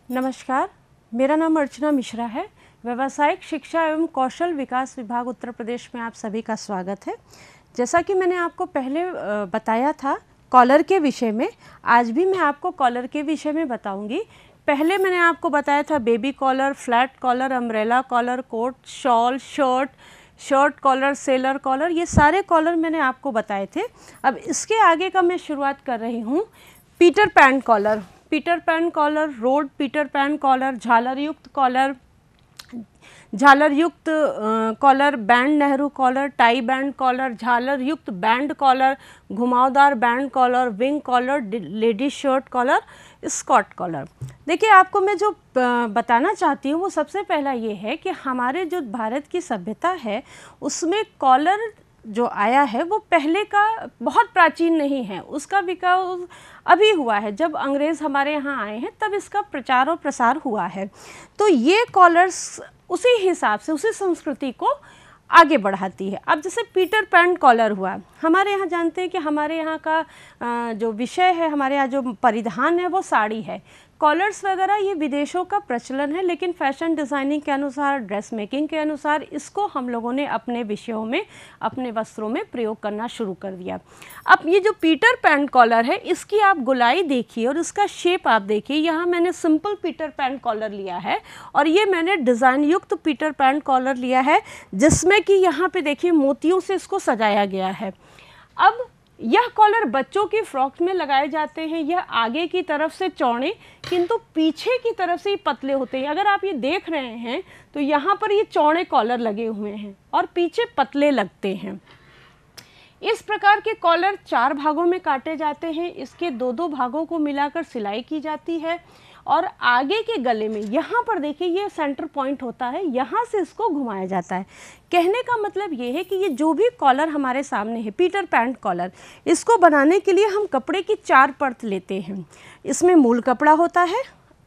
नमस्कार, मेरा नाम अर्चना मिश्रा है। व्यावसायिक शिक्षा एवं कौशल विकास विभाग उत्तर प्रदेश में आप सभी का स्वागत है। जैसा कि मैंने आपको पहले बताया था कॉलर के विषय में, आज भी मैं आपको कॉलर के विषय में बताऊंगी। पहले मैंने आपको बताया था baby collar, flat collar, umbrella collar, coat, shawl, shirt collar, sailor collar, ये सारे कॉलर मैंने आपको बताए थे। अब इसके आगे का मैं शुरुआत कर रही हूँ। Peter pan collar, road Peter pan collar, झालर युक्त collar, band Nehru collar, tie band collar, झालर युक्त बैंड कॉलर, घुमावदार band collar, wing collar, ladies shirt collar, Scott collar. देखिए, आपको मैं जो बताना चाहती हूँ वो सबसे पहला ये है कि हमारे जो भारत की सभ्यता है उसमें कॉलर जो आया है वो पहले का बहुत प्राचीन नहीं है, उसका विकास अभी हुआ है। जब अंग्रेज़ हमारे यहाँ आए हैं तब इसका प्रचार और प्रसार हुआ है। तो ये कॉलर्स उसी हिसाब से उसी संस्कृति को आगे बढ़ाती है। अब जैसे पीटर पैन कॉलर हुआ, हमारे यहाँ जानते हैं कि हमारे यहाँ का जो विषय है, हमारे यहाँ जो परिधान है वो साड़ी है। कॉलर्स वगैरह ये विदेशों का प्रचलन है, लेकिन फैशन डिज़ाइनिंग के अनुसार, ड्रेस मेकिंग के अनुसार इसको हम लोगों ने अपने विषयों में, अपने वस्त्रों में प्रयोग करना शुरू कर दिया। अब ये जो पीटर पैन कॉलर है, इसकी आप गुलाई देखिए और इसका शेप आप देखिए। यहाँ मैंने सिंपल पीटर पैन कॉलर लिया है और ये मैंने डिज़ाइन युक्त पीटर पैन कॉलर लिया है, जिसमें कि यहाँ पे देखिए मोतियों से इसको सजाया गया है। अब यह कॉलर बच्चों की फ्रॉक में लगाए जाते हैं। यह आगे की तरफ से चौड़े किंतु पीछे की तरफ से ही पतले होते हैं। अगर आप ये देख रहे हैं तो यहाँ पर ये चौड़े कॉलर लगे हुए हैं और पीछे पतले लगते हैं। इस प्रकार के कॉलर 4 भागों में काटे जाते हैं। इसके 2-2 भागों को मिलाकर सिलाई की जाती है और आगे के गले में यहाँ पर देखिए ये सेंटर पॉइंट होता है, यहाँ से इसको घुमाया जाता है। कहने का मतलब ये है कि ये जो भी कॉलर हमारे सामने है, पीटर पैन कॉलर, इसको बनाने के लिए हम कपड़े की 4 परत लेते हैं। इसमें मूल कपड़ा होता है,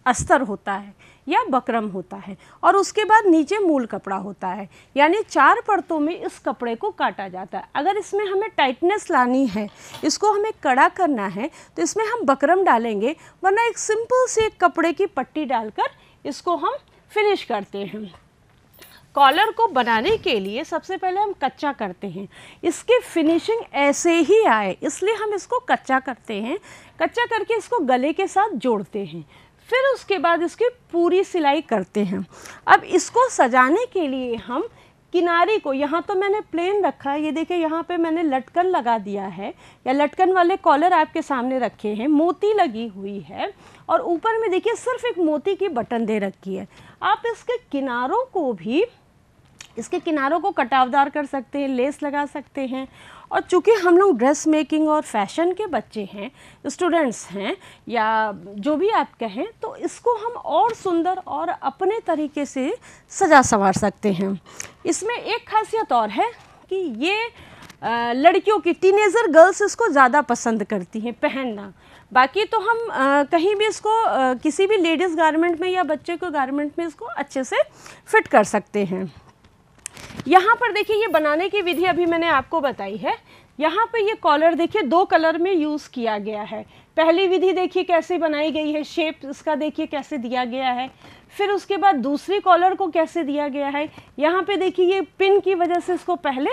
अस्तर होता है या बकरम होता है और उसके बाद नीचे मूल कपड़ा होता है। यानी 4 परतों में इस कपड़े को काटा जाता है। अगर इसमें हमें टाइटनेस लानी है, इसको हमें कड़ा करना है, तो इसमें हम बकरम डालेंगे, वरना एक सिंपल से एक कपड़े की पट्टी डालकर इसको हम फिनिश करते हैं। कॉलर को बनाने के लिए सबसे पहले हम कच्चा करते हैं। इसकी फिनिशिंग ऐसे ही आए इसलिए हम इसको कच्चा करते हैं। कच्चा करके इसको गले के साथ जोड़ते हैं, फिर उसके बाद इसकी पूरी सिलाई करते हैं। अब इसको सजाने के लिए हम किनारे को, यहाँ तो मैंने प्लेन रखा है, ये देखिए यहाँ पे मैंने लटकन लगा दिया है या लटकन वाले कॉलर आपके सामने रखे हैं, मोती लगी हुई है और ऊपर में देखिए सिर्फ एक मोती की बटन दे रखी है। आप इसके किनारों को कटावदार कर सकते हैं, लेस लगा सकते हैं। और चूँकि हम लोग ड्रेस मेकिंग और फैशन के बच्चे हैं, स्टूडेंट्स हैं या जो भी आप कहें, तो इसको हम और सुंदर और अपने तरीके से सजा संवार सकते हैं। इसमें एक खासियत और है कि ये लड़कियों की, टीनेजर गर्ल्स इसको ज़्यादा पसंद करती हैं पहनना। बाकी तो हम कहीं भी इसको किसी भी लेडीज़ गारमेंट में या बच्चे को गारमेंट में इसको अच्छे से फिट कर सकते हैं। यहाँ पर देखिए ये बनाने की विधि अभी मैंने आपको बताई है। यहाँ पे ये कॉलर देखिए 2 कलर में यूज़ किया गया है। पहली विधि देखिए कैसे बनाई गई है, शेप इसका देखिए कैसे दिया गया है। फिर उसके बाद दूसरी कॉलर को कैसे दिया गया है। यहाँ पे देखिए ये पिन की वजह से इसको पहले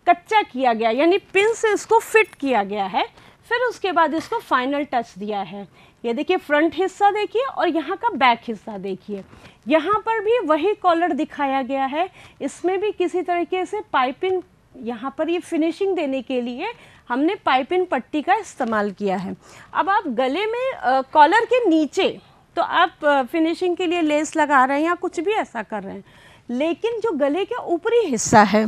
कच्चा किया गया, यानी पिन से इसको फिट किया गया है। फिर उसके बाद इसको फाइनल टच दिया है। ये देखिए फ्रंट हिस्सा देखिए और यहाँ का बैक हिस्सा देखिए। यहाँ पर भी वही कॉलर दिखाया गया है। इसमें भी किसी तरीके से पाइपिंग, यहाँ पर ये फिनिशिंग देने के लिए हमने पाइपिंग पट्टी का इस्तेमाल किया है। अब आप गले में कॉलर के नीचे तो आप फिनिशिंग के लिए लेस लगा रहे हैं या कुछ भी ऐसा कर रहे हैं, लेकिन जो गले का ऊपरी हिस्सा है,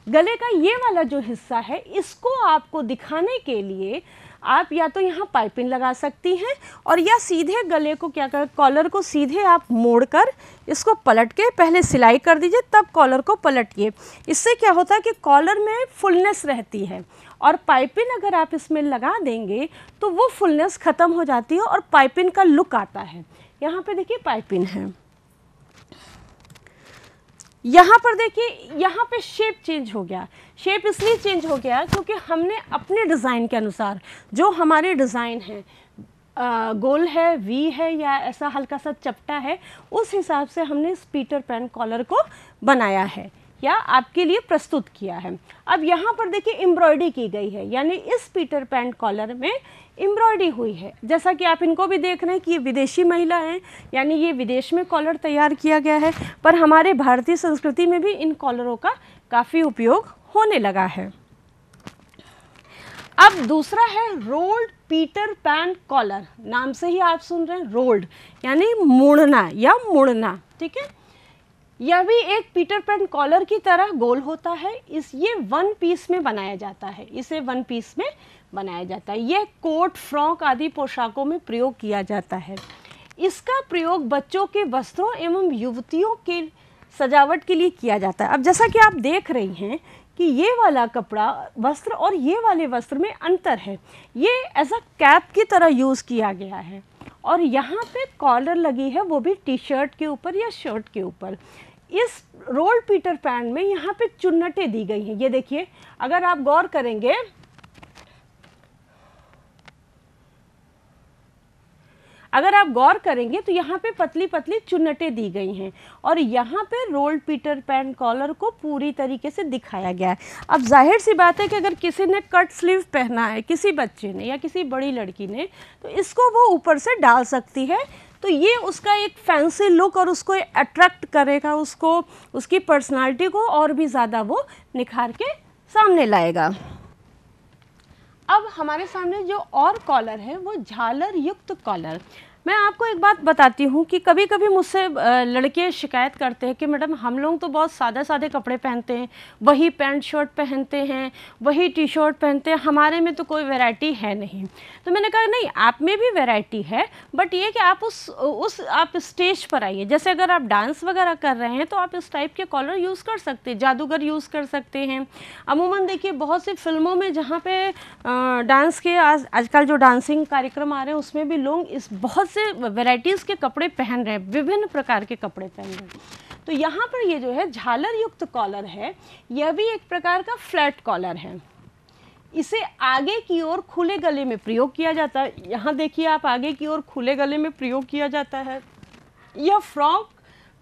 गले का ये वाला जो हिस्सा है, इसको आपको दिखाने के लिए आप या तो यहाँ पाइपिंग लगा सकती हैं और या सीधे गले को क्या कर, कॉलर को सीधे आप मोड़कर इसको पलट के पहले सिलाई कर दीजिए, तब कॉलर को पलटिए। इससे क्या होता है कि कॉलर में फुलनेस रहती है और पाइपिंग अगर आप इसमें लगा देंगे तो वो फुलनेस ख़त्म हो जाती है और पाइपिंग का लुक आता है। यहाँ पे देखिए पाइपिंग है। यहाँ पर देखिए, यहाँ पे शेप चेंज हो गया। शेप इसलिए चेंज हो गया क्योंकि हमने अपने डिज़ाइन के अनुसार, जो हमारे डिज़ाइन हैं, गोल है, वी है या ऐसा हल्का सा चपटा है, उस हिसाब से हमने इस पीटर पैन कॉलर को बनाया है या आपके लिए प्रस्तुत किया है। अब यहाँ पर देखिए एम्ब्रॉयडरी की गई है, यानी इस पीटर पैन कॉलर में एम्ब्रॉयडरी हुई है। जैसा कि आप इनको भी देख रहे हैं कि ये विदेशी महिला हैं, यानी ये विदेश में कॉलर तैयार किया गया है, पर हमारे भारतीय संस्कृति में भी इन कॉलरों का काफ़ी उपयोग होने लगा है। अब दूसरा है रोल्ड पीटर पैन कॉलर। नाम से ही आप सुन रहे हैं रोल्ड, यानी मुड़ना या मुड़ना, ठीक है। यह भी एक पीटर पैन कॉलर की तरह गोल होता है। ये वन पीस में बनाया जाता है, इसे वन पीस में बनाया जाता है। यह कोट, फ्रॉक आदि पोशाकों में प्रयोग किया जाता है। इसका प्रयोग बच्चों के वस्त्रों एवं युवतियों के सजावट के लिए किया जाता है। अब जैसा कि आप देख रही हैं कि ये वाला कपड़ा वस्त्र और ये वाले वस्त्र में अंतर है। ये एज अ कैप की तरह यूज़ किया गया है और यहाँ पे कॉलर लगी है, वो भी टी शर्ट के ऊपर या शर्ट के ऊपर। इस रोल्ड पीटर पैन में यहाँ पे चुन्नटें दी गई हैं। ये देखिए, अगर आप गौर करेंगे, तो यहाँ पे पतली पतली चुन्नटें दी गई हैं और यहाँ पे रोल्ड पीटर पैन कॉलर को पूरी तरीके से दिखाया गया है। अब जाहिर सी बात है कि अगर किसी ने कट स्लीव पहना है, किसी बच्चे ने या किसी बड़ी लड़की ने, तो इसको वो ऊपर से डाल सकती है, तो ये उसका एक फैंसी लुक और उसको अट्रैक्ट करेगा, उसको उसकी पर्सनालिटी को और भी ज़्यादा वो निखार के सामने लाएगा। अब हमारे सामने जो और कॉलर है वो झालर युक्त कॉलर। मैं आपको एक बात बताती हूँ कि कभी कभी मुझसे लड़के शिकायत करते हैं कि मैडम हम लोग तो बहुत सादे सादे कपड़े पहनते हैं, वही पैंट शर्ट पहनते हैं, वही टी शर्ट पहनते हैं, हमारे में तो कोई वैरायटी है नहीं। तो मैंने कहा नहीं, आप में भी वैरायटी है, बट ये कि आप आप स्टेज पर आइए। जैसे अगर आप डांस वगैरह कर रहे हैं तो आप इस टाइप के कॉलर यूज़ कर सकते हैं, जादूगर यूज़ कर सकते हैं। अमूमन देखिए बहुत सी फिल्मों में जहाँ पे डांस के आजकल जो डांसिंग कार्यक्रम आ रहे हैं उसमें भी लोग इस बहुत से वैराइटीज़ के कपड़े पहन रहे हैं, विभिन्न प्रकार के कपड़े पहन रहे हैं। तो यहाँ पर ये जो है झालर युक्त कॉलर है, यह भी एक प्रकार का फ्लैट कॉलर है। इसे आगे की ओर खुले गले में प्रयोग किया जाता है। यहाँ देखिए आप, आगे की ओर खुले गले में प्रयोग किया जाता है। यह फ्रॉक,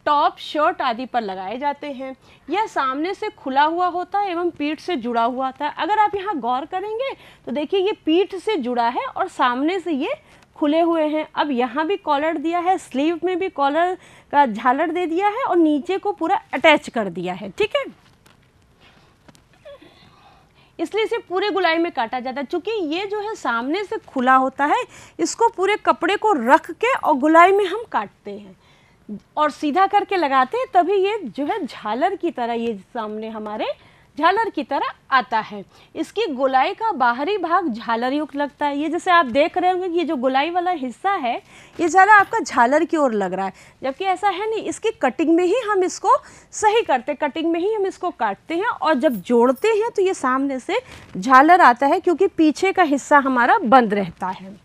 टॉप, शर्ट आदि पर लगाए जाते हैं। यह सामने से खुला हुआ होता है एवं पीठ से जुड़ा हुआ होता है। अगर आप यहाँ गौर करेंगे तो देखिए ये पीठ से जुड़ा है और सामने से ये खुले हुए हैं। अब यहाँ भी कॉलर दिया है, स्लीव में भी कॉलर का झालर दे दिया है और नीचे को पूरा अटैच कर दिया है, ठीक है। इसलिए इसे पूरे गुलाई में काटा जाता है। चूँकि ये जो है सामने से खुला होता है, इसको पूरे कपड़े को रख के और गुलाई में हम काटते हैं और सीधा करके लगाते हैं, तभी ये जो है झालर की तरह, ये सामने हमारे झालर की तरह आता है। इसकी गोलाई का बाहरी भाग झालर युक्त लगता है। ये जैसे आप देख रहे होंगे, ये जो गोलाई वाला हिस्सा है ये ज़्यादा आपका झालर की ओर लग रहा है, जबकि ऐसा है नहीं। इसकी कटिंग में ही हम इसको सही करते, कटिंग में ही हम इसको काटते हैं और जब जोड़ते हैं तो ये सामने से झालर आता है, क्योंकि पीछे का हिस्सा हमारा बंद रहता है।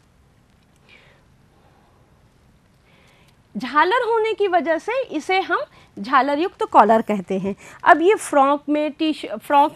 झालर होने की वजह से इसे हम झालर युक्त कॉलर कहते हैं। अब ये फ्रॉक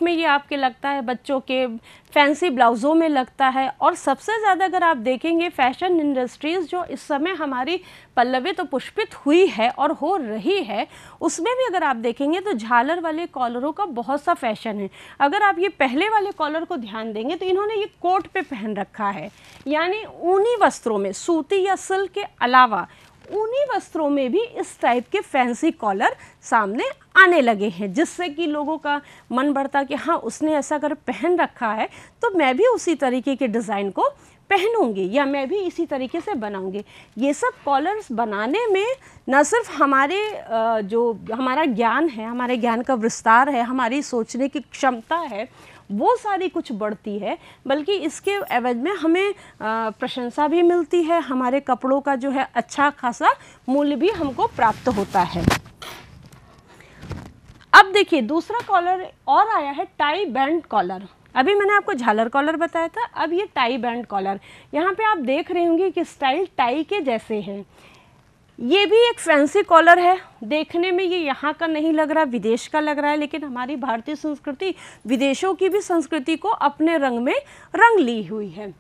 में ये आपके लगता है, बच्चों के फैंसी ब्लाउज़ों में लगता है। और सबसे ज़्यादा अगर आप देखेंगे फैशन इंडस्ट्रीज़ जो इस समय हमारी पल्लवित तो पुष्पित हुई है और हो रही है, उसमें भी अगर आप देखेंगे तो झालर वाले कॉलरों का बहुत सा फैशन है। अगर आप ये पहले वाले कॉलर को ध्यान देंगे तो इन्होंने ये कोट पे पहन रखा है, यानी ऊनी वस्त्रों में, सूती या सिल्क के अलावा ऊनी वस्त्रों में भी इस टाइप के फैंसी कॉलर सामने आने लगे हैं, जिससे कि लोगों का मन बढ़ता कि हाँ उसने ऐसा अगर पहन रखा है तो मैं भी उसी तरीके के डिज़ाइन को पहनूंगी या मैं भी इसी तरीके से बनाऊंगी। ये सब कॉलर्स बनाने में न सिर्फ हमारे जो हमारा ज्ञान है, हमारे ज्ञान का विस्तार है, हमारी सोचने की क्षमता है, वो सारी कुछ बढ़ती है, बल्कि इसके एवज में हमें प्रशंसा भी मिलती है, हमारे कपड़ों का जो है अच्छा खासा मूल्य भी हमको प्राप्त होता है। अब देखिए दूसरा कॉलर और आया है टाई बैंड कॉलर। अभी मैंने आपको झालर कॉलर बताया था, अब ये टाई बैंड कॉलर। यहाँ पे आप देख रहे होंगे कि स्टाइल टाई के जैसे हैं। ये भी एक फैंसी कॉलर है, देखने में ये यहाँ का नहीं लग रहा, विदेश का लग रहा है, लेकिन हमारी भारतीय संस्कृति विदेशों की भी संस्कृति को अपने रंग में रंग ली हुई है।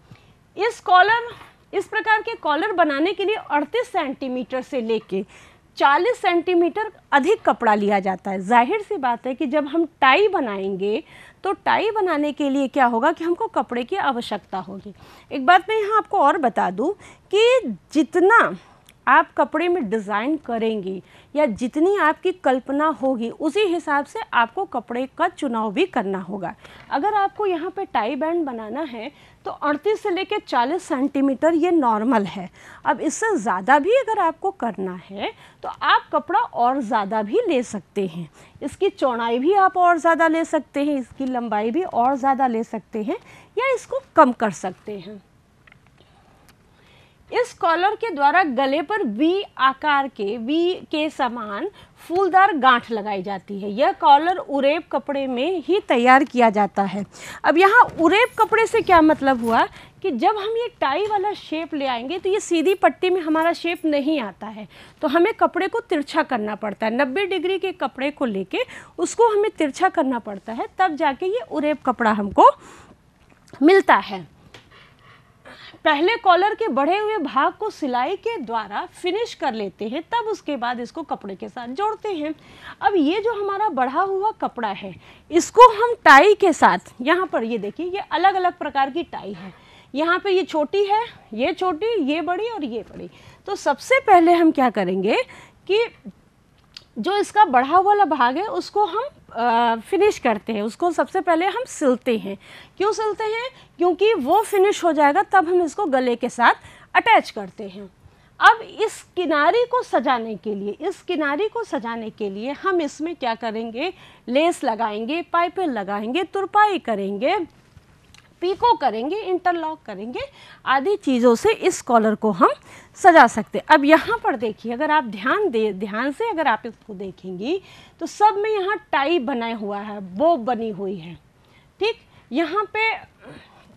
इस कॉलर इस प्रकार के कॉलर बनाने के लिए 38 सेंटीमीटर से लेके 40 सेंटीमीटर अधिक कपड़ा लिया जाता है। जाहिर सी बात है कि जब हम टाई बनाएंगे तो टाई बनाने के लिए क्या होगा कि हमको कपड़े की आवश्यकता होगी। एक बात मैं यहाँ आपको और बता दूँ कि जितना आप कपड़े में डिज़ाइन करेंगी या जितनी आपकी कल्पना होगी उसी हिसाब से आपको कपड़े का चुनाव भी करना होगा। अगर आपको यहाँ पे टाई बैंड बनाना है तो 38 से लेकर 40 सेंटीमीटर ये नॉर्मल है। अब इससे ज़्यादा भी अगर आपको करना है तो आप कपड़ा और ज़्यादा भी ले सकते हैं। इसकी चौड़ाई भी आप और ज़्यादा ले सकते हैं, इसकी लंबाई भी और ज़्यादा ले सकते हैं या इसको कम कर सकते हैं। इस कॉलर के द्वारा गले पर वी के समान फूलदार गांठ लगाई जाती है। यह कॉलर उरेब कपड़े में ही तैयार किया जाता है। अब यहाँ उरेब कपड़े से क्या मतलब हुआ कि जब हम ये टाई वाला शेप ले आएंगे तो ये सीधी पट्टी में हमारा शेप नहीं आता है, तो हमें कपड़े को तिरछा करना पड़ता है। 90 डिग्री के कपड़े को लेके उसको हमें तिरछा करना पड़ता है, तब जाके ये उरेब कपड़ा हमको मिलता है। पहले कॉलर के बढ़े हुए भाग को सिलाई के द्वारा फिनिश कर लेते हैं, तब उसके बाद इसको कपड़े के साथ जोड़ते हैं। अब ये जो हमारा बढ़ा हुआ कपड़ा है इसको हम टाई के साथ, यहाँ पर ये देखिए ये अलग अलग प्रकार की टाई है। यहाँ पे ये छोटी है, ये छोटी, ये बड़ी और ये बड़ी। तो सबसे पहले हम क्या करेंगे कि जो इसका बढ़ा वाला भाग है उसको हम फिनिश करते हैं, उसको सबसे पहले हम सिलते हैं। क्यों सिलते हैं? क्योंकि वो फिनिश हो जाएगा तब हम इसको गले के साथ अटैच करते हैं। अब इस किनारी को सजाने के लिए हम इसमें क्या करेंगे, लेस लगाएंगे, पाइपें लगाएंगे, तुरपाई करेंगे, पीको करेंगे, इंटरलॉक करेंगे, आदि चीज़ों से इस कॉलर को हम सजा सकते हैं। अब यहाँ पर देखिए, अगर आप ध्यान से अगर आप इसको देखेंगी तो सब में यहाँ टाई बना हुआ है, बो बनी हुई है, ठीक। यहाँ पे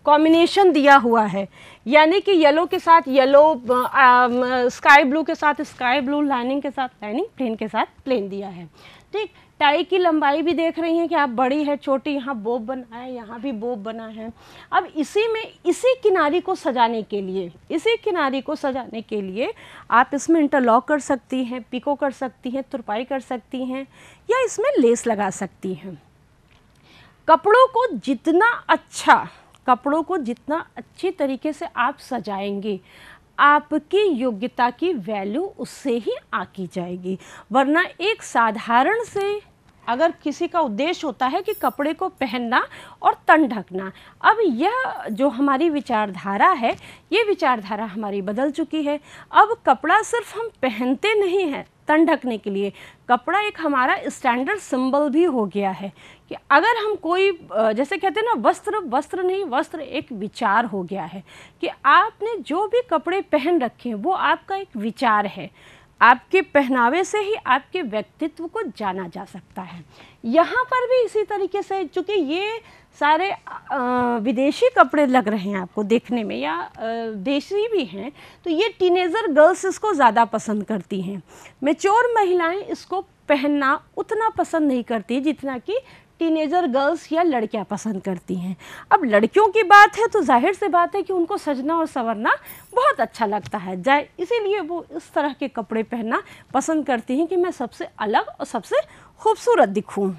कॉम्बिनेशन दिया हुआ है, यानी कि येलो के साथ येलो, स्काई ब्लू के साथ स्काई ब्लू, लाइनिंग के साथ लाइनिंग, प्लेन के साथ प्लेन दिया है, ठीक। टाई की लंबाई भी देख रही हैं कि आप बड़ी है, छोटी, यहाँ बोब बना है, यहाँ भी बोब बना है। अब इसी किनारी को सजाने के लिए आप इसमें इंटरलॉक कर सकती हैं, पिको कर सकती हैं, तुरपाई कर सकती हैं या इसमें लेस लगा सकती हैं। कपड़ों को जितना अच्छी तरीके से आप सजाएंगे आपकी योग्यता की वैल्यू उससे ही आकी जाएगी। वरना एक साधारण से अगर किसी का उद्देश्य होता है कि कपड़े को पहनना और तन ढकना, अब यह जो हमारी विचारधारा है ये विचारधारा हमारी बदल चुकी है। अब कपड़ा सिर्फ हम पहनते नहीं हैं तन ढकने के लिए, कपड़ा एक हमारा स्टैंडर्ड सिंबल भी हो गया है कि अगर हम कोई, जैसे कहते हैं ना, वस्त्र नहीं, वस्त्र एक विचार हो गया है कि आपने जो भी कपड़े पहन रखे हैं वो आपका एक विचार है। आपके पहनावे से ही आपके व्यक्तित्व को जाना जा सकता है। यहाँ पर भी इसी तरीके से, चूँकि ये सारे विदेशी कपड़े लग रहे हैं आपको देखने में या देशी भी हैं, तो ये टीनेजर गर्ल्स इसको ज़्यादा पसंद करती हैं। मैच्योर महिलाएं इसको पहनना उतना पसंद नहीं करती जितना कि टीनेजर गर्ल्स या लड़कियां पसंद करती हैं। अब लड़कियों की बात है तो जाहिर सी बात है कि उनको सजना और संवरना बहुत अच्छा लगता है, इसीलिए वो इस तरह के कपड़े पहनना पसंद करती हैं कि मैं सबसे अलग और सबसे खूबसूरत दिखूं।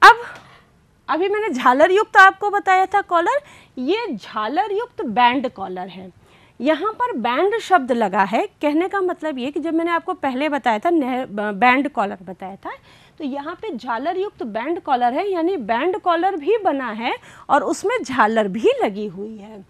अब अभी मैंने झालर युक्त आपको बताया था कॉलर, ये झालर युक्त बैंड कॉलर है। यहाँ पर बैंड शब्द लगा है, कहने का मतलब ये कि जब मैंने आपको पहले बताया था बैंड कॉलर बताया था, तो यहाँ पे झालर युक्त बैंड कॉलर है, यानी बैंड कॉलर भी बना है और उसमें झालर भी लगी हुई है।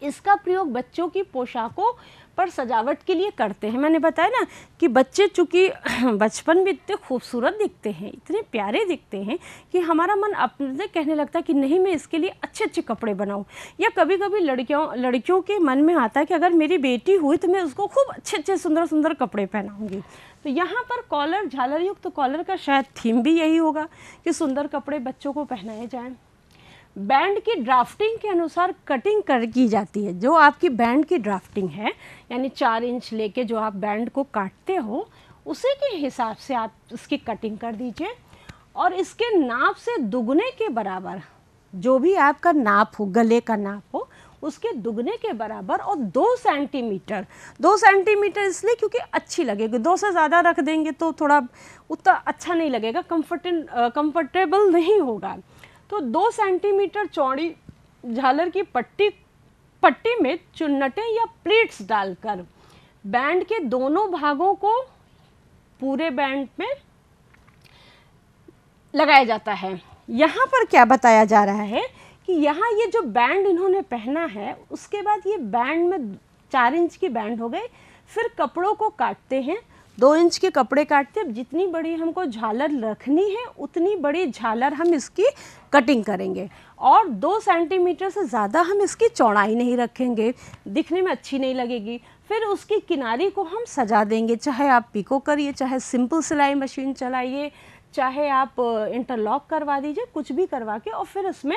इसका प्रयोग बच्चों की पोशाकों पर सजावट के लिए करते हैं। मैंने बताया ना कि बच्चे चूँकि बचपन में इतने खूबसूरत दिखते हैं, इतने प्यारे दिखते हैं कि हमारा मन अपने कहने लगता है कि नहीं मैं इसके लिए अच्छे अच्छे कपड़े बनाऊं। या कभी कभी लड़कियों के मन में आता है कि अगर मेरी बेटी हुई तो मैं उसको खूब अच्छे अच्छे सुंदर सुंदर कपड़े पहनाऊँगी। तो यहाँ पर कॉलर, झालर युक्त कॉलर का शायद थीम भी यही होगा कि सुंदर कपड़े बच्चों को पहनाए जाएँ। बैंड की ड्राफ्टिंग के अनुसार कटिंग की जाती है। जो आपकी बैंड की ड्राफ्टिंग है, यानी 4 इंच लेके जो आप बैंड को काटते हो उसी के हिसाब से आप इसकी कटिंग कर दीजिए और इसके नाप से दुगने के बराबर जो भी आपका नाप हो, गले का नाप हो, उसके दुगने के बराबर और 2 सेंटीमीटर, 2 सेंटीमीटर इसलिए क्योंकि अच्छी लगेगी, 2 से ज़्यादा रख देंगे तो थोड़ा उतना अच्छा नहीं लगेगा, कंफर्टेबल नहीं होगा। तो 2 सेंटीमीटर चौड़ी झालर की पट्टी में चुन्नटें या प्लीट्स डालकर बैंड के दोनों भागों को पूरे बैंड में लगाया जाता है। यहाँ पर क्या बताया जा रहा है कि यहाँ ये जो बैंड इन्होंने पहना है, उसके बाद ये बैंड में 4 इंच की बैंड हो गई, फिर कपड़ों को काटते हैं, 2 इंच के कपड़े काटते हैं, जितनी बड़ी हमको झालर रखनी है उतनी बड़ी झालर हम इसकी कटिंग करेंगे और 2 सेंटीमीटर से ज़्यादा हम इसकी चौड़ाई नहीं रखेंगे, दिखने में अच्छी नहीं लगेगी। फिर उसकी किनारी को हम सजा देंगे, चाहे आप पिको करिए, चाहे सिंपल सिलाई मशीन चलाइए, चाहे आप इंटरलॉक करवा दीजिए, कुछ भी करवा के और फिर उसमें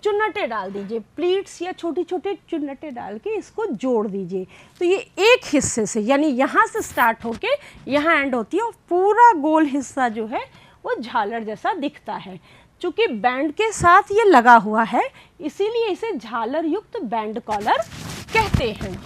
चुन्नटें डाल दीजिए, प्लीट्स या छोटी छोटी चुन्नटें डाल के इसको जोड़ दीजिए। तो ये एक हिस्से से, यानी यहाँ से स्टार्ट होके यहाँ एंड होती है और पूरा गोल हिस्सा जो है वो झालर जैसा दिखता है। चूँकि बैंड के साथ ये लगा हुआ है इसीलिए इसे झालर युक्त बैंड कॉलर कहते हैं।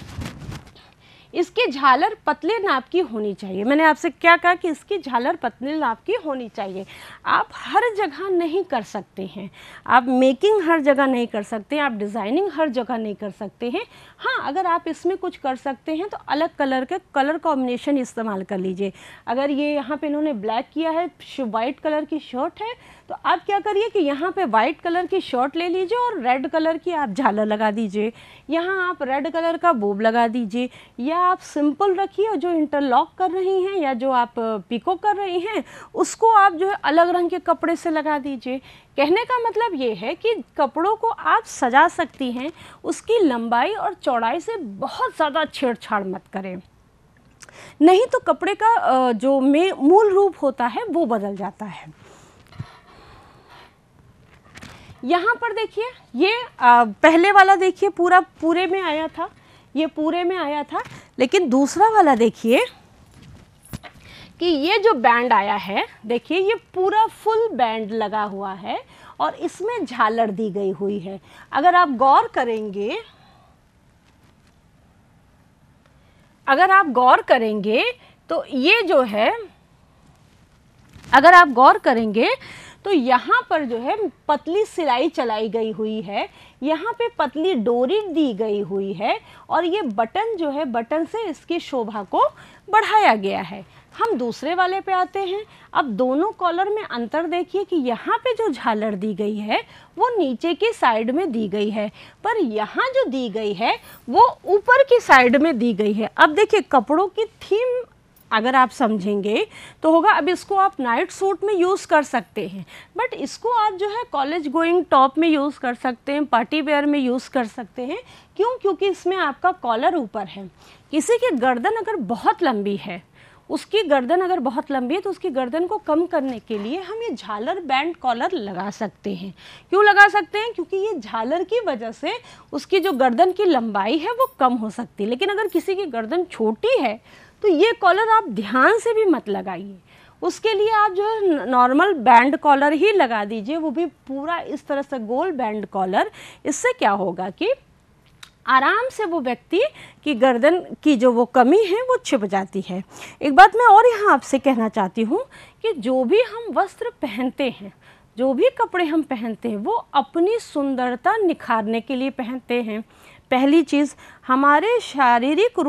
इसकी झालर पतले नाप की होनी चाहिए। मैंने आपसे क्या कहा कि इसकी झालर पतले नाप की होनी चाहिए। आप हर जगह नहीं कर सकते हैं, आप मेकिंग हर जगह नहीं कर सकते हैं, आप डिज़ाइनिंग हर जगह नहीं कर सकते हैं। हाँ, अगर आप इसमें कुछ कर सकते हैं तो अलग कलर के कलर कॉम्बिनेशन इस्तेमाल कर लीजिए। अगर ये यहाँ पे इन्होंने ब्लैक किया है, वाइट कलर की शर्ट है, तो आप क्या करिए कि यहाँ पे वाइट कलर की शर्ट ले लीजिए और रेड कलर की आप झालर लगा दीजिए, यहाँ आप रेड कलर का बोब लगा दीजिए, या आप सिंपल रखिए और जो इंटरलॉक कर रही हैं या जो आप पिको कर रही हैं उसको आप जो है अलग रंग के कपड़े से लगा दीजिए। कहने का मतलब ये है कि कपड़ों को आप सजा सकती हैं, उसकी लंबाई और चौड़ाई से बहुत ज़्यादा छेड़छाड़ मत करें, नहीं तो कपड़े का जो मूल रूप होता है वो बदल जाता है। यहाँ पर देखिए ये पहले वाला देखिए पूरे में आया था, ये पूरे में आया था, लेकिन दूसरा वाला देखिए कि ये जो बैंड आया है, देखिए ये पूरा फुल बैंड लगा हुआ है और इसमें झालर दी गई हुई है। अगर आप गौर करेंगे तो ये जो है, अगर आप गौर करेंगे तो यहाँ पर जो है पतली सिलाई चलाई गई हुई है, यहाँ पे पतली डोरी दी गई हुई है और ये बटन जो है, बटन से इसकी शोभा को बढ़ाया गया है। हम दूसरे वाले पे आते हैं। अब दोनों कॉलर में अंतर देखिए कि यहाँ पे जो झालर दी गई है वो नीचे की साइड में दी गई है, पर यहाँ जो दी गई है वो ऊपर की साइड में दी गई है। अब देखिए कपड़ों की थीम अगर आप समझेंगे तो होगा, अब इसको आप नाइट सूट में यूज़ कर सकते हैं, बट इसको आप जो है कॉलेज गोइंग टॉप में यूज़ कर सकते हैं, पार्टी वेयर में यूज़ कर सकते हैं। क्यों? क्योंकि इसमें आपका कॉलर ऊपर है। किसी की गर्दन अगर बहुत लंबी है, उसकी गर्दन अगर बहुत लंबी है तो उसकी गर्दन को कम करने के लिए हम ये झालर बैंड कॉलर लगा सकते हैं। क्यों लगा सकते हैं? क्योंकि ये झालर की वजह से उसकी जो गर्दन की लंबाई है वो कम हो सकती है। लेकिन अगर किसी की गर्दन छोटी है तो ये कॉलर आप ध्यान से भी मत लगाइए, उसके लिए आप जो है नॉर्मल बैंड कॉलर ही लगा दीजिए, वो भी पूरा इस तरह से गोल बैंड कॉलर। इससे क्या होगा कि आराम से वो व्यक्ति की गर्दन की जो वो कमी है वो छिप जाती है। एक बात मैं और यहाँ आपसे कहना चाहती हूँ कि जो भी हम वस्त्र पहनते हैं, जो भी कपड़े हम पहनते हैं, वो अपनी सुंदरता निखारने के लिए पहनते हैं। पहली चीज़, हमारे शारीरिक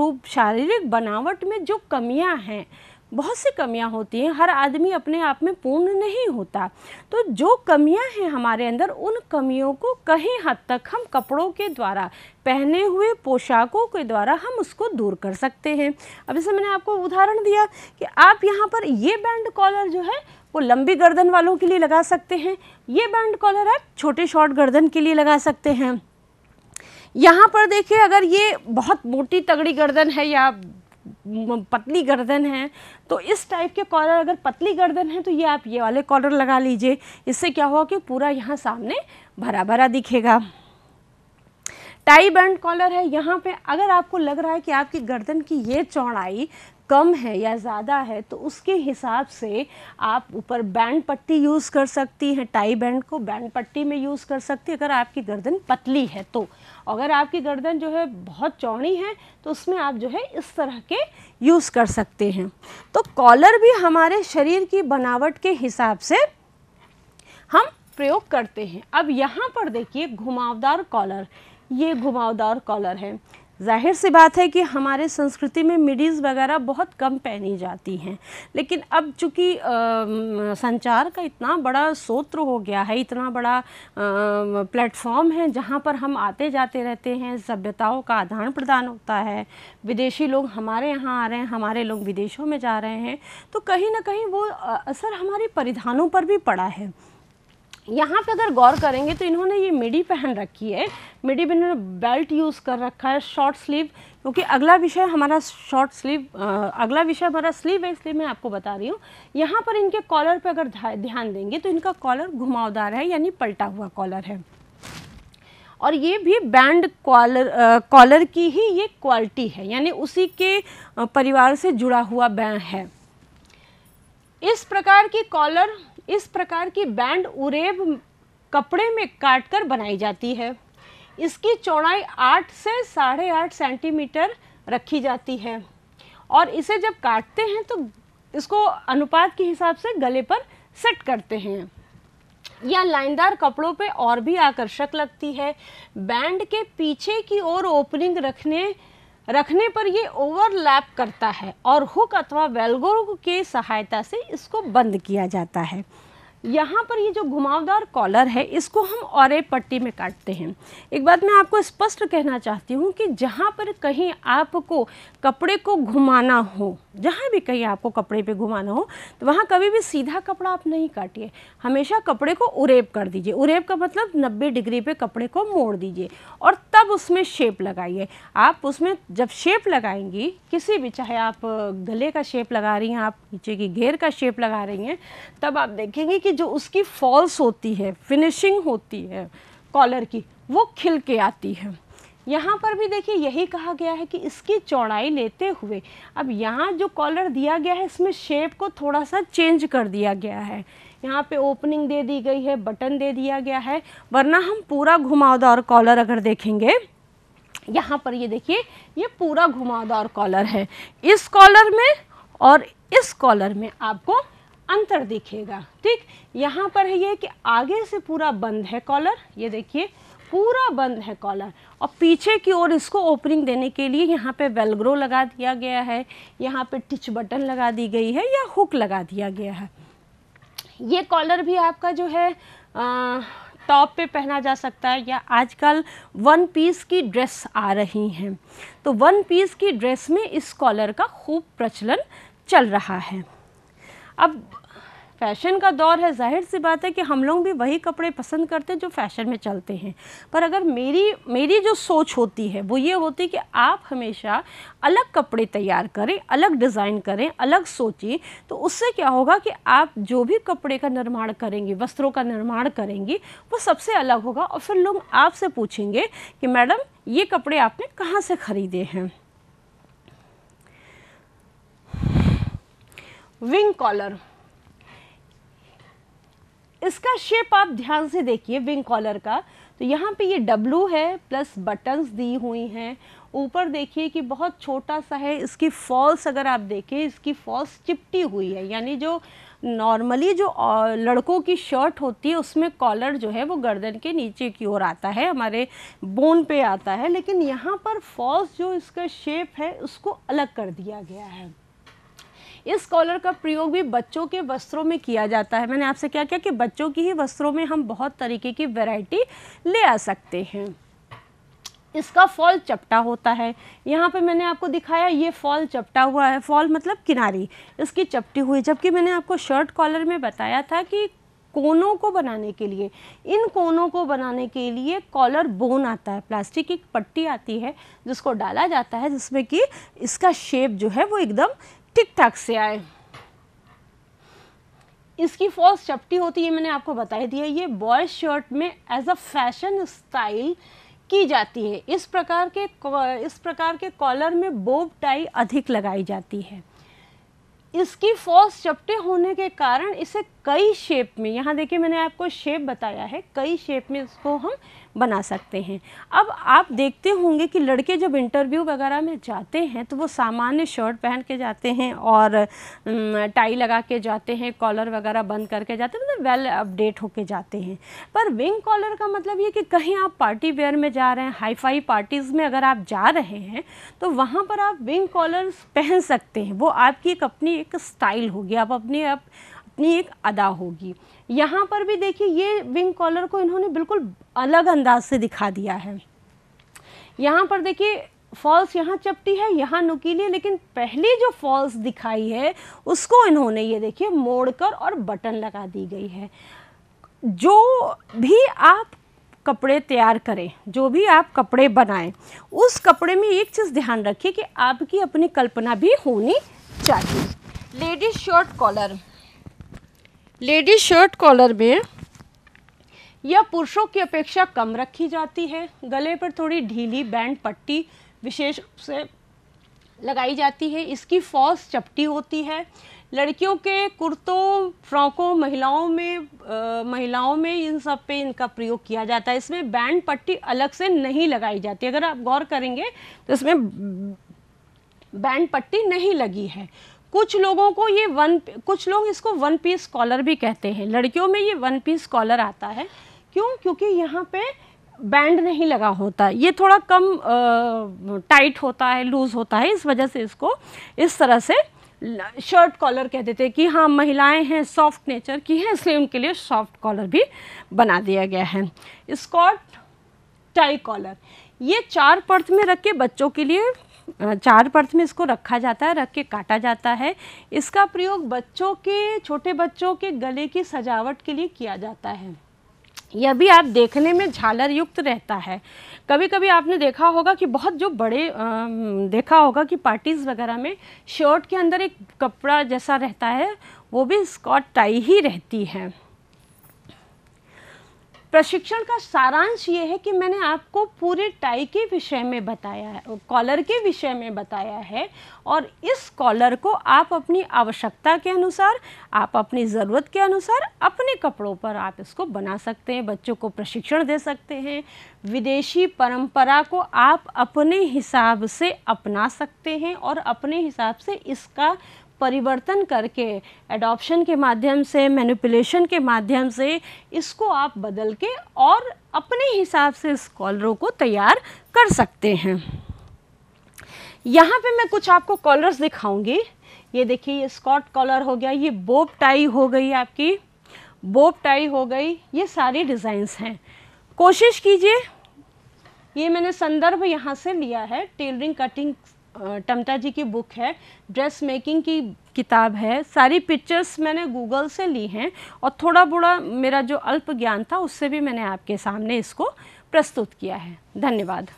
बनावट में जो कमियां हैं, बहुत सी कमियां होती हैं, हर आदमी अपने आप में पूर्ण नहीं होता, तो जो कमियां हैं हमारे अंदर, उन कमियों को कहीं हद तक हम कपड़ों के द्वारा, पहने हुए पोशाकों के द्वारा हम उसको दूर कर सकते हैं। अब जैसे मैंने आपको उदाहरण दिया कि आप यहाँ पर ये बैंड कॉलर जो है वो लंबी गर्दन वालों के लिए लगा सकते हैं, ये बैंड कॉलर आप छोटे शॉर्ट गर्दन के लिए लगा सकते हैं। यहाँ पर देखिए, अगर ये बहुत मोटी तगड़ी गर्दन है या पतली गर्दन है तो इस टाइप के कॉलर, अगर पतली गर्दन है तो ये आप ये वाले कॉलर लगा लीजिए। इससे क्या होगा कि पूरा यहाँ सामने भरा भरा दिखेगा। टाई बैंड कॉलर है, यहाँ पे अगर आपको लग रहा है कि आपकी गर्दन की ये चौड़ाई कम है या ज़्यादा है तो उसके हिसाब से आप ऊपर बैंड पट्टी यूज़ कर सकती हैं, टाई बैंड को बैंड पट्टी में यूज़ कर सकती है अगर आपकी गर्दन पतली है तो। अगर आपकी गर्दन जो है बहुत चौड़ी है तो उसमें आप जो है इस तरह के यूज़ कर सकते हैं। तो कॉलर भी हमारे शरीर की बनावट के हिसाब से हम प्रयोग करते हैं। अब यहाँ पर देखिए घुमावदार कॉलर, ये घुमावदार कॉलर है। जाहिर सी बात है कि हमारे संस्कृति में मिडीज़ वगैरह बहुत कम पहनी जाती हैं, लेकिन अब चूँकि संचार का इतना बड़ा स्रोत हो गया है, इतना बड़ा प्लेटफॉर्म है जहाँ पर हम आते जाते रहते हैं, सभ्यताओं का आदान प्रदान होता है, विदेशी लोग हमारे यहाँ आ रहे हैं, हमारे लोग विदेशों में जा रहे हैं, तो कहीं ना कहीं वो असर हमारे परिधानों पर भी पड़ा है। यहाँ पे अगर गौर करेंगे तो इन्होंने ये मिडी पहन रखी है, मिडी में इन्होंने बेल्ट यूज़ कर रखा है, शॉर्ट स्लीव, क्योंकि अगला विषय हमारा शॉर्ट स्लीव, अगला विषय हमारा स्लीव है, इसलिए मैं आपको बता रही हूँ। यहाँ पर इनके कॉलर पे अगर ध्यान देंगे तो इनका कॉलर घुमावदार है, यानी पलटा हुआ कॉलर है, और ये भी बैंड कॉलर की ही ये क्वालिटी है, यानी उसी के परिवार से जुड़ा हुआ बैंड है। इस प्रकार की बैंड उरेब कपड़े में काटकर बनाई जाती है। इसकी चौड़ाई 8 से 8.5 सेंटीमीटर रखी जाती है, और इसे जब काटते हैं तो इसको अनुपात के हिसाब से गले पर सेट करते हैं। यह लाइनदार कपड़ों पे और भी आकर्षक लगती है। बैंड के पीछे की ओर ओपनिंग रखने पर ये ओवरलैप करता है और हुक अथवा वेल्क्रो के सहायता से इसको बंद किया जाता है। यहाँ पर ये जो घुमावदार कॉलर है इसको हम ऑरे पट्टी में काटते हैं। एक बात मैं आपको स्पष्ट कहना चाहती हूँ कि जहाँ पर कहीं आपको कपड़े को घुमाना हो, जहाँ भी कहीं आपको कपड़े पे घुमाना हो तो वहाँ कभी भी सीधा कपड़ा आप नहीं काटिए, हमेशा कपड़े को उरेब कर दीजिए। उरेब का मतलब 90 डिग्री पे कपड़े को मोड़ दीजिए और तब उसमें शेप लगाइए। आप उसमें जब शेप लगाएंगी किसी भी, चाहे आप गले का शेप लगा रही हैं, आप नीचे की घेर का शेप लगा रही हैं, तब आप देखेंगे कि जो उसकी फॉल्स होती है, फिनिशिंग होती है कॉलर की, वो खिल के आती है। यहाँ पर भी देखिए यही कहा गया है कि इसकी चौड़ाई लेते हुए, अब यहाँ जो कॉलर दिया गया है इसमें शेप को थोड़ा सा चेंज कर दिया गया है। यहाँ पे ओपनिंग दे दी गई है, बटन दे दिया गया है, वरना हम पूरा घुमावदार कॉलर अगर देखेंगे, यहाँ पर ये देखिए ये पूरा घुमावदार कॉलर है। इस कॉलर में और इस कॉलर में आपको अंतर दिखेगा। ठीक, यहाँ पर है ये कि आगे से पूरा बंद है कॉलर, ये देखिए पूरा बंद है कॉलर, और पीछे की ओर इसको ओपनिंग देने के लिए यहाँ पे वेल्क्रो लगा दिया गया है, यहाँ पे टिच बटन लगा दी गई है या हुक लगा दिया गया है। ये कॉलर भी आपका जो है टॉप पे पहना जा सकता है, या आजकल वन पीस की ड्रेस आ रही हैं, तो वन पीस की ड्रेस में इस कॉलर का खूब प्रचलन चल रहा है। अब फैशन का दौर है, जाहिर सी बात है कि हम लोग भी वही कपड़े पसंद करते हैं जो फैशन में चलते हैं, पर अगर मेरी जो सोच होती है वो ये होती है कि आप हमेशा अलग कपड़े तैयार करें, अलग डिज़ाइन करें, अलग सोचें, तो उससे क्या होगा कि आप जो भी कपड़े का निर्माण करेंगे, वस्त्रों का निर्माण करेंगी, वो सबसे अलग होगा, और फिर लोग आपसे पूछेंगे कि मैडम ये कपड़े आपने कहाँ से ख़रीदे हैं। विंग कॉलर, इसका शेप आप ध्यान से देखिए विंग कॉलर का, तो यहाँ पे ये डब्लू है प्लस बटन्स दी हुई हैं। ऊपर देखिए कि बहुत छोटा सा है, इसकी फॉल्स अगर आप देखें, इसकी फॉल्स चिपटी हुई है, यानी जो नॉर्मली जो लड़कों की शर्ट होती है उसमें कॉलर जो है वो गर्दन के नीचे की ओर आता है, हमारे बोन पे आता है, लेकिन यहाँ पर फॉल्स जो इसका शेप है उसको अलग कर दिया गया है। इस कॉलर का प्रयोग भी बच्चों के वस्त्रों में किया जाता है। मैंने आपसे क्या किया कि बच्चों की ही वस्त्रों में हम बहुत तरीके की वैरायटी ले आ सकते हैं। इसका फॉल चपटा होता है, यहाँ पे मैंने आपको दिखाया ये फॉल चपटा हुआ है, फॉल मतलब किनारी इसकी चपटी हुई, जबकि मैंने आपको शर्ट कॉलर में बताया था कि कोनों को बनाने के लिए, इन कोनों को बनाने के लिए कॉलर बोन आता है, प्लास्टिक की पट्टी आती है जिसको डाला जाता है, जिसमें कि इसका शेप जो है वो एकदम ठीक ठाक से आए। इसकी फॉल्स चपटी होती है, मैंने आपको बता दिया। ये बॉयज शर्ट में एज अ फैशन स्टाइल की जाती है। इस प्रकार के कॉलर में बोब टाई अधिक लगाई जाती है। इसकी फॉल्स चपटे होने के कारण इसे कई शेप में, यहाँ देखिए मैंने आपको शेप बताया है, कई शेप में इसको हम बना सकते हैं। अब आप देखते होंगे कि लड़के जब इंटरव्यू वगैरह में जाते हैं तो वो सामान्य शर्ट पहन के जाते हैं और टाई लगा के जाते हैं, कॉलर वगैरह बंद करके जाते हैं, मतलब वेल अपडेट होके जाते हैं। पर विंग कॉलर का मतलब ये कि कहीं आप पार्टी वेयर में जा रहे हैं, हाई फाई पार्टीज़ में अगर आप जा रहे हैं तो वहाँ पर आप विंग कॉलर पहन सकते हैं। वो आपकी एक अपनी एक स्टाइल होगी, आप अपनी एक अदा होगी। यहाँ पर भी देखिए ये विंग कॉलर को इन्होंने बिल्कुल अलग अंदाज से दिखा दिया है। यहाँ पर देखिए फॉल्स यहाँ चपटी है, यहाँ नुकीली है, लेकिन पहली जो फॉल्स दिखाई है उसको इन्होंने ये देखिए मोड़कर और बटन लगा दी गई है। जो भी आप कपड़े तैयार करें, जो भी आप कपड़े बनाएं, उस कपड़े में एक चीज़ ध्यान रखिए कि आपकी अपनी कल्पना भी होनी चाहिए। Ladies shirt collar, ladies shirt collar में यह पुरुषों की अपेक्षा कम रखी जाती है। गले पर थोड़ी ढीली बैंड पट्टी विशेष रूप से लगाई जाती है। इसकी फॉल्स चपटी होती है। लड़कियों के कुर्तों, फ्रॉकों, महिलाओं में इन सब पे इनका प्रयोग किया जाता है। इसमें बैंड पट्टी अलग से नहीं लगाई जाती। अगर आप गौर करेंगे तो इसमें बैंड पट्टी नहीं लगी है। कुछ लोग इसको वन पीस कॉलर भी कहते हैं। लड़कियों में ये वन पीस कॉलर आता है। क्यों? क्योंकि यहाँ पे बैंड नहीं लगा होता, ये थोड़ा कम टाइट होता है, लूज़ होता है, इस वजह से इसको इस तरह से शर्ट कॉलर कह देते हैं कि हाँ महिलाएं हैं, सॉफ्ट नेचर की हैं, इसलिए उनके लिए सॉफ्ट कॉलर भी बना दिया गया है। स्कॉट टाई कॉलर, ये 4 पर्थ में रख के बच्चों के लिए 4 पर्थ में इसको रखा जाता है, रख के काटा जाता है। इसका प्रयोग छोटे बच्चों के गले की सजावट के लिए किया जाता है। यह भी आप देखने में झालर युक्त रहता है। कभी कभी आपने देखा होगा कि बहुत जो बड़े देखा होगा कि पार्टीज़ वगैरह में शर्ट के अंदर एक कपड़ा जैसा रहता है, वो भी स्कॉट टाई ही रहती है। प्रशिक्षण का सारांश ये है कि मैंने आपको पूरे टाई के विषय में बताया है, कॉलर के विषय में बताया है, और इस कॉलर को आप अपनी आवश्यकता के अनुसार, आप अपनी ज़रूरत के अनुसार अपने कपड़ों पर आप इसको बना सकते हैं, बच्चों को प्रशिक्षण दे सकते हैं। विदेशी परंपरा को आप अपने हिसाब से अपना सकते हैं और अपने हिसाब से इसका परिवर्तन करके, एडॉप्शन के माध्यम से, मैनिपुलेशन के माध्यम से इसको आप बदल के और अपने हिसाब से इस कॉलरों को तैयार कर सकते हैं। यहाँ पे मैं कुछ आपको कॉलर्स दिखाऊंगी। ये देखिए, ये स्कॉट कॉलर हो गया, ये बोब टाई हो गई, आपकी बोब टाई हो गई, ये सारी डिज़ाइंस हैं। कोशिश कीजिए, ये मैंने संदर्भ यहाँ से लिया है, टेलरिंग कटिंग टमटा जी की बुक है, ड्रेस मेकिंग की किताब है, सारी पिक्चर्स मैंने गूगल से ली हैं और थोड़ा बड़ा मेरा जो अल्प ज्ञान था उससे भी मैंने आपके सामने इसको प्रस्तुत किया है। धन्यवाद।